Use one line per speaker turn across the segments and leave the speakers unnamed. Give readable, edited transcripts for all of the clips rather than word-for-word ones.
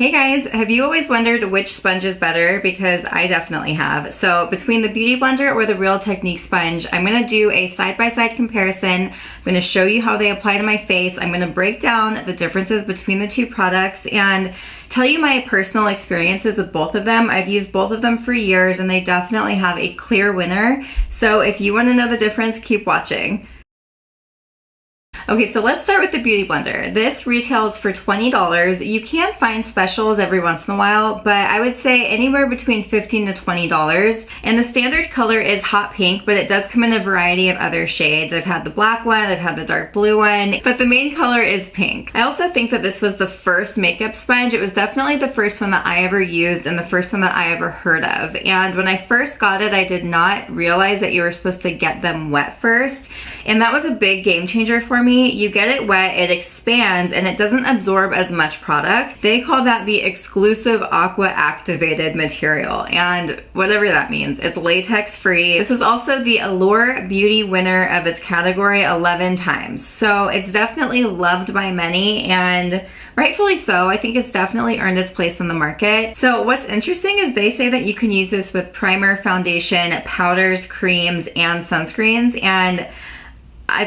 Hey guys, have you always wondered which sponge is better? Because I definitely have. So between the Beauty Blender or the Real Technique sponge, I'm gonna do a side-by-side comparison. I'm gonna show you how they apply to my face. I'm gonna break down the differences between the two products and tell you my personal experiences with both of them. I've used both of them for years and they definitely have a clear winner. So if you wanna know the difference, keep watching. Okay, so let's start with the Beauty Blender. This retails for $20. You can find specials every once in a while, but I would say anywhere between $15 to $20. And the standard color is hot pink, but it does come in a variety of other shades. I've had the black one, I've had the dark blue one, but the main color is pink. I also think that this was the first makeup sponge. It was definitely the first one that I ever used and the first one that I ever heard of. And when I first got it, I did not realize that you were supposed to get them wet first. And that was a big game changer for me. You get it wet, it expands, and it doesn't absorb as much product. They call that the exclusive aqua activated material, and whatever that means. It's latex free. This was also the Allure Beauty winner of its category 11 times. So it's definitely loved by many, and rightfully so. I think it's definitely earned its place in the market. So what's interesting is they say that you can use this with primer, foundation, powders, creams, and sunscreens, and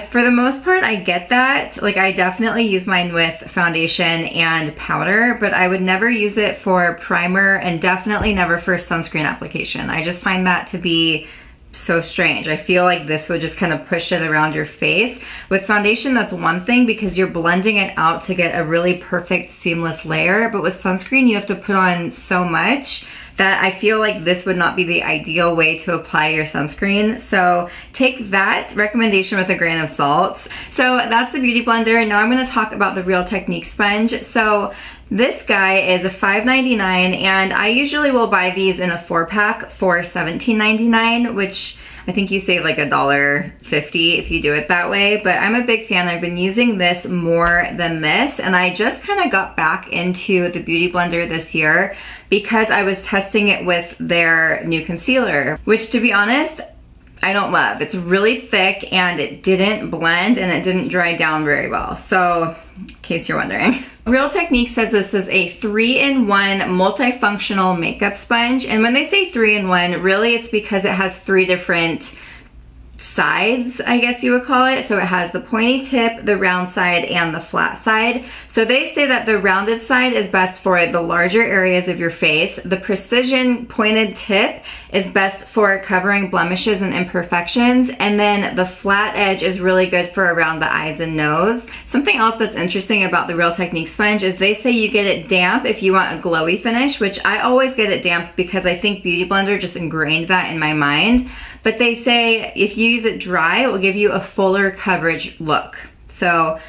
for the most part, I get that. Like, I definitely use mine with foundation and powder, but I would never use it for primer and definitely never for sunscreen application. I just find that to be so strange. I feel like this would just kind of push it around your face. With foundation, that's one thing because you're blending it out to get a really perfect seamless layer, but with sunscreen, you have to put on so much that I feel like this would not be the ideal way to apply your sunscreen. So take that recommendation with a grain of salt. So that's the Beauty Blender. Now I'm gonna talk about the Real Technique sponge. So this guy is a $5.99 and I usually will buy these in a 4-pack for $17.99, which I think you save like $1.50 if you do it that way, but I'm a big fan. I've been using this more than this, and I just kind of got back into the Beauty Blender this year because I was testing it with their new concealer, which, to be honest, I don't love. It's really thick and it didn't blend and it didn't dry down very well. So, in case you're wondering. Real Technique says this is a 3-in-1 multifunctional makeup sponge. And when they say 3-in-1, really it's because it has 3 different sides, I guess you would call it. So it has the pointy tip, the round side, and the flat side. So they say that the rounded side is best for the larger areas of your face. The precision pointed tip is best for covering blemishes and imperfections. And then the flat edge is really good for around the eyes and nose. Something else that's interesting about the Real Technique sponge is they say you get it damp if you want a glowy finish, which I always get it damp because I think Beauty Blender just ingrained that in my mind. But they say if you use it dry, it will give you a fuller coverage look. So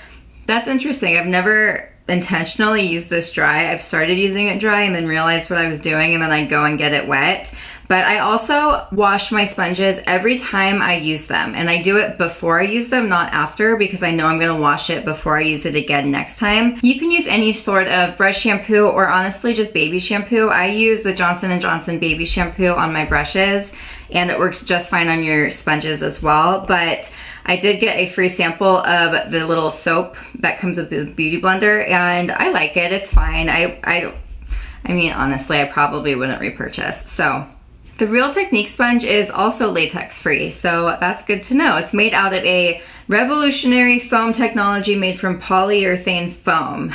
that's interesting. I've never intentionally used this dry. I've started using it dry and then realized what I was doing, and then I go and get it wet. But I also wash my sponges every time I use them, and I do it before I use them, not after, because I know I'm gonna wash it before I use it again next time. You can use any sort of brush shampoo or honestly just baby shampoo. I use the Johnson & Johnson baby shampoo on my brushes, and it works just fine on your sponges as well. But I did get a free sample of the little soap that comes with the Beauty Blender, and I like it. It's fine. I mean, honestly, I probably wouldn't repurchase. So the Real Technique sponge is also latex free, so that's good to know. It's made out of a revolutionary foam technology made from polyurethane foam.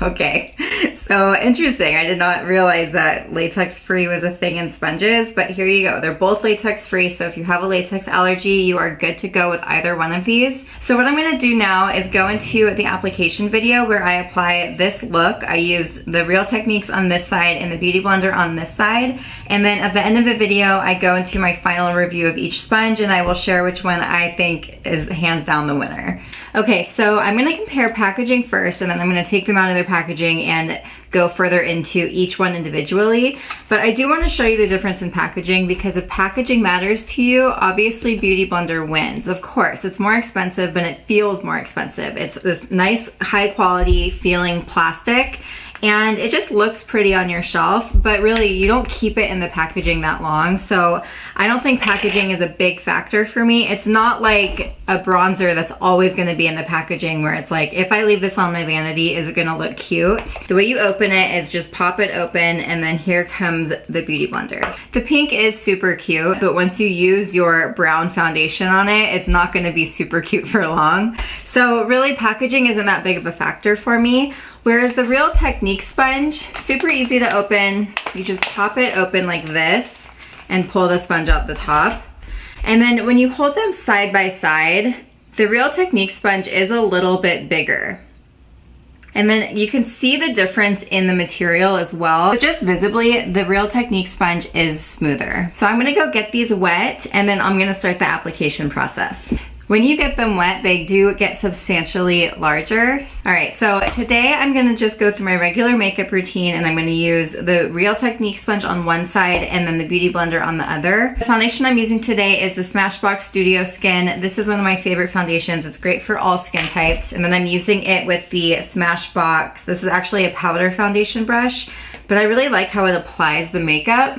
Okay, so interesting. I did not realize that latex free was a thing in sponges, but here you go. They're both latex free, so if you have a latex allergy, you are good to go with either one of these. So what I'm gonna do now is go into the application video where I apply this look. I used the Real Techniques on this side and the Beauty Blender on this side. And then at the end of the video, I go into my final review of each sponge and I will share which one I think is hands down the winner. Okay, so I'm gonna compare packaging first, and then I'm gonna take them out of their packaging and go further into each one individually. But I do wanna show you the difference in packaging, because if packaging matters to you, obviously Beauty Blender wins. Of course, it's more expensive, but it feels more expensive. It's this nice, high quality feeling plastic, and it just looks pretty on your shelf, but really you don't keep it in the packaging that long. So I don't think packaging is a big factor for me. It's not like a bronzer that's always going to be in the packaging where it's like, if I leave this on my vanity, is it going to look cute? The way you open it is just pop it open, and then here comes the Beauty Blender. The pink is super cute, but once you use your brown foundation on it, it's not going to be super cute for long. So really, packaging isn't that big of a factor for me. Whereas the Real Technique sponge, super easy to open. You just pop it open like this and pull the sponge out the top. And then when you hold them side by side, the Real Technique sponge is a little bit bigger. And then you can see the difference in the material as well. But just visibly, the Real Technique sponge is smoother. So I'm gonna go get these wet, and then I'm gonna start the application process. When you get them wet, they do get substantially larger. All right, so today I'm gonna just go through my regular makeup routine, and I'm gonna use the Real Technique sponge on one side and then the Beauty Blender on the other. The foundation I'm using today is the Smashbox Studio Skin. This is one of my favorite foundations. It's great for all skin types. And then I'm using it with the Smashbox. This is actually a powder foundation brush, but I really like how it applies the makeup.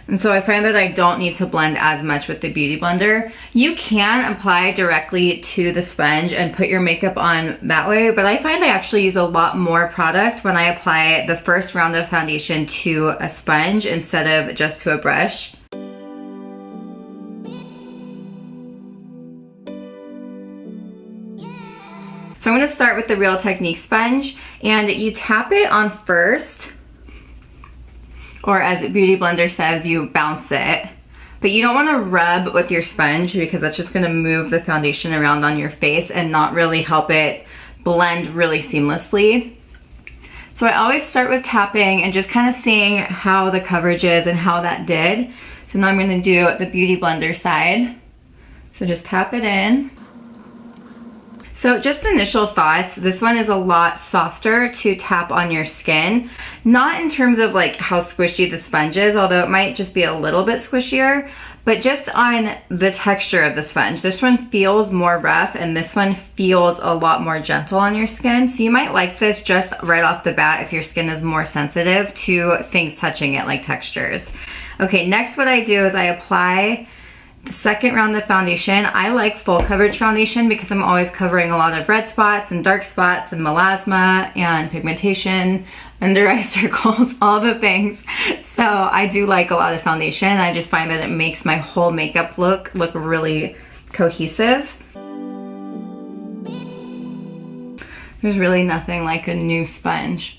And so I find that I don't need to blend as much with the Beauty Blender. You can apply directly to the sponge and put your makeup on that way, but I find I actually use a lot more product when I apply the first round of foundation to a sponge instead of just to a brush. So I'm gonna start with the Real Technique sponge, and you tap it on first, or as Beauty Blender says, you bounce it. But you don't want to rub with your sponge because that's just going to move the foundation around on your face and not really help it blend really seamlessly. So I always start with tapping and just kind of seeing how the coverage is and how that did. So now I'm going to do the Beauty Blender side. So just tap it in. So just initial thoughts, this one is a lot softer to tap on your skin. Not in terms of like how squishy the sponge is, although it might just be a little bit squishier, but just on the texture of the sponge. This one feels more rough and this one feels a lot more gentle on your skin. So you might like this just right off the bat if your skin is more sensitive to things touching it like textures. Okay, next what I do is I apply the second round of foundation. I like full coverage foundation because I'm always covering a lot of red spots and dark spots and melasma and pigmentation, under eye circles, all the things. So I do like a lot of foundation. I just find that it makes my whole makeup look really cohesive. There's really nothing like a new sponge.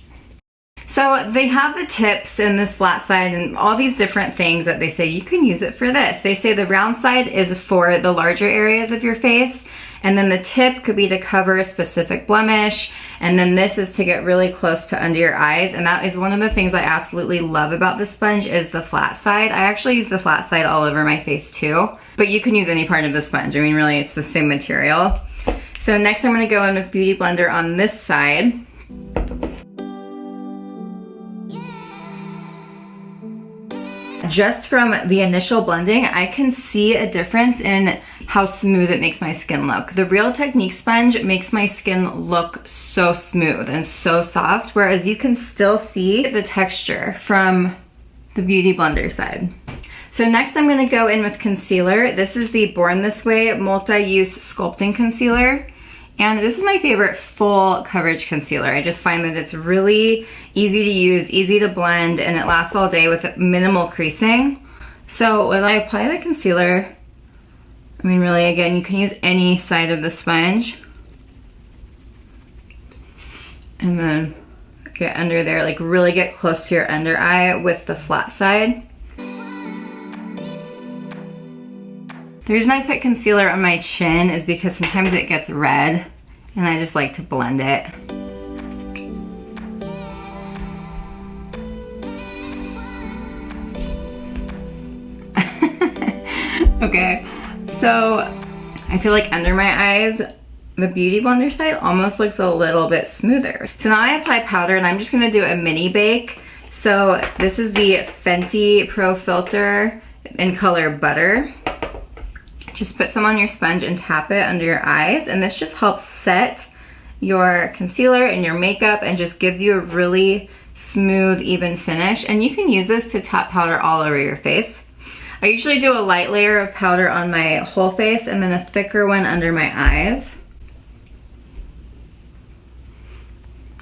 So they have the tips in this flat side and all these different things that they say you can use it for this. They say the round side is for the larger areas of your face, and then the tip could be to cover a specific blemish, and then this is to get really close to under your eyes. And that is one of the things I absolutely love about this sponge is the flat side. I actually use the flat side all over my face too, but you can use any part of the sponge. I mean, really, it's the same material. So next I'm gonna go in with Beauty Blender on this side. Just from the initial blending, I can see a difference in how smooth it makes my skin look. The Real Technique sponge makes my skin look so smooth and so soft, whereas you can still see the texture from the Beauty Blender side. So next I'm gonna go in with concealer. This is the Born This Way Multi-Use Sculpting Concealer. And this is my favorite full coverage concealer. I just find that it's really easy to use, easy to blend, and it lasts all day with minimal creasing. So when I apply the concealer, I mean really again, you can use any side of the sponge. And then get under there, like really get close to your under eye with the flat side. The reason I put concealer on my chin is because sometimes it gets red and I just like to blend it. Okay, so I feel like under my eyes, the Beauty Blender side almost looks a little bit smoother. So now I apply powder and I'm just gonna do a mini bake. So this is the Fenty Pro Filter in color Butter. Just put some on your sponge and tap it under your eyes, and this just helps set your concealer and your makeup and just gives you a really smooth, even finish. And you can use this to top powder all over your face. I usually do a light layer of powder on my whole face and then a thicker one under my eyes.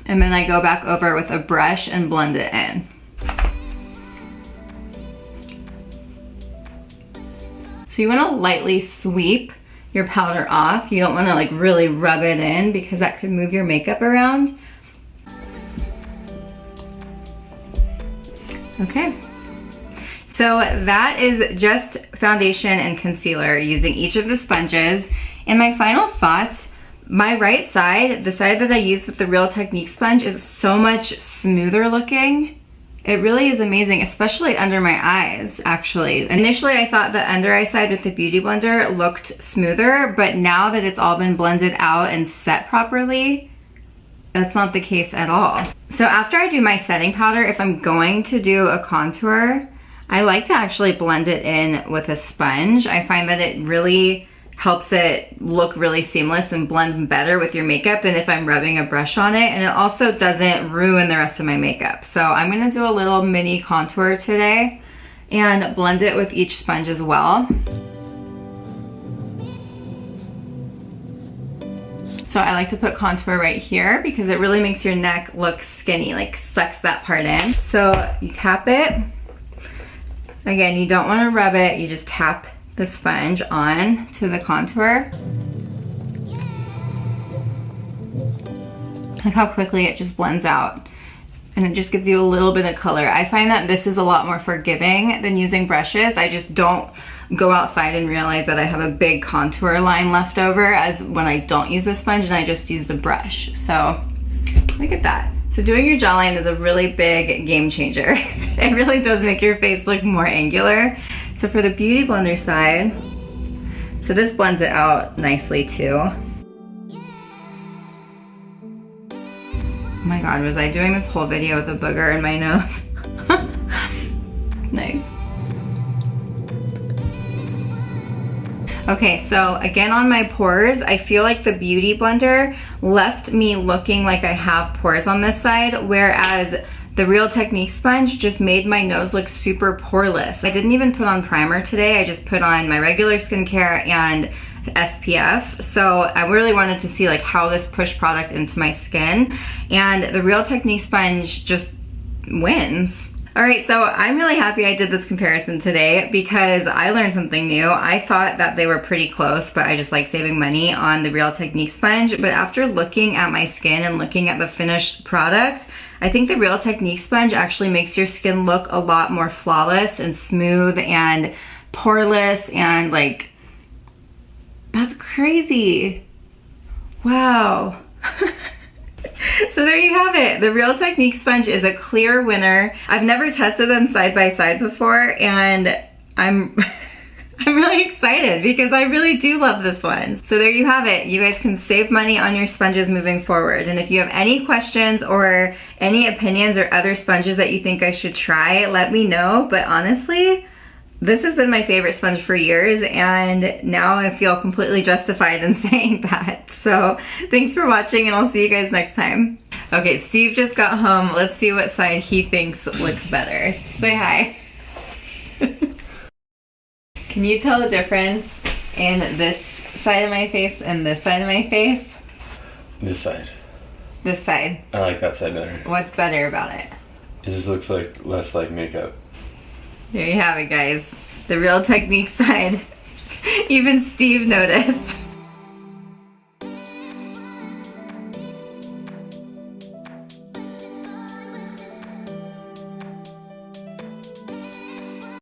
And then I go back over with a brush and blend it in. So you want to lightly sweep your powder off. You don't want to like really rub it in because that could move your makeup around. Okay. So that is just foundation and concealer using each of the sponges. And my final thoughts, my right side, the side that I use with the Real Technique sponge, is so much smoother looking. It really is amazing, especially under my eyes, actually. Initially, I thought the under eye side with the Beauty Blender looked smoother, but now that it's all been blended out and set properly, that's not the case at all. So after I do my setting powder, if I'm going to do a contour, I like to actually blend it in with a sponge. I find that it really helps it look really seamless and blend better with your makeup than if I'm rubbing a brush on it. And it also doesn't ruin the rest of my makeup. So I'm gonna do a little mini contour today and blend it with each sponge as well. So I like to put contour right here because it really makes your neck look skinny, like sucks that part in. So you tap it. Again, you don't want to rub it, you just tap the sponge on to the contour. Look how quickly it just blends out. And it just gives you a little bit of color. I find that this is a lot more forgiving than using brushes. I just don't go outside and realize that I have a big contour line left over as when I don't use a sponge and I just use a brush. So look at that. So doing your jawline is a really big game changer. It really does make your face look more angular. So for the Beauty Blender side, so this blends it out nicely too. Oh my God, was I doing this whole video with a booger in my nose? Nice. Okay, so again on my pores, I feel like the Beauty Blender left me looking like I have pores on this side, whereas the Real Technique sponge just made my nose look super poreless. I didn't even put on primer today, I just put on my regular skincare and SPF. So I really wanted to see like how this pushed product into my skin, and the Real Technique sponge just wins. All right, so I'm really happy I did this comparison today because I learned something new. I thought that they were pretty close, but I just like saving money on the Real Technique sponge. But after looking at my skin and looking at the finished product, I think the Real Technique sponge actually makes your skin look a lot more flawless and smooth and poreless, and like, that's crazy. Wow. So there you have it. The Real Technique sponge is a clear winner. I've never tested them side by side before, and I'm really excited because I really do love this one. So there you have it. You guys can save money on your sponges moving forward. And if you have any questions or any opinions or other sponges that you think I should try, let me know. But honestly, this has been my favorite sponge for years, and now I feel completely justified in saying that. So thanks for watching, and I'll see you guys next time. Okay, Steve just got home. Let's see what side he thinks looks better. Say hi. Can you tell the difference in this side of my face and this side of my face?
This side.
This side.
I like that side better.
What's better about it?
It just looks like less like makeup.
There you have it, guys. The Real Technique side. Even Steve noticed.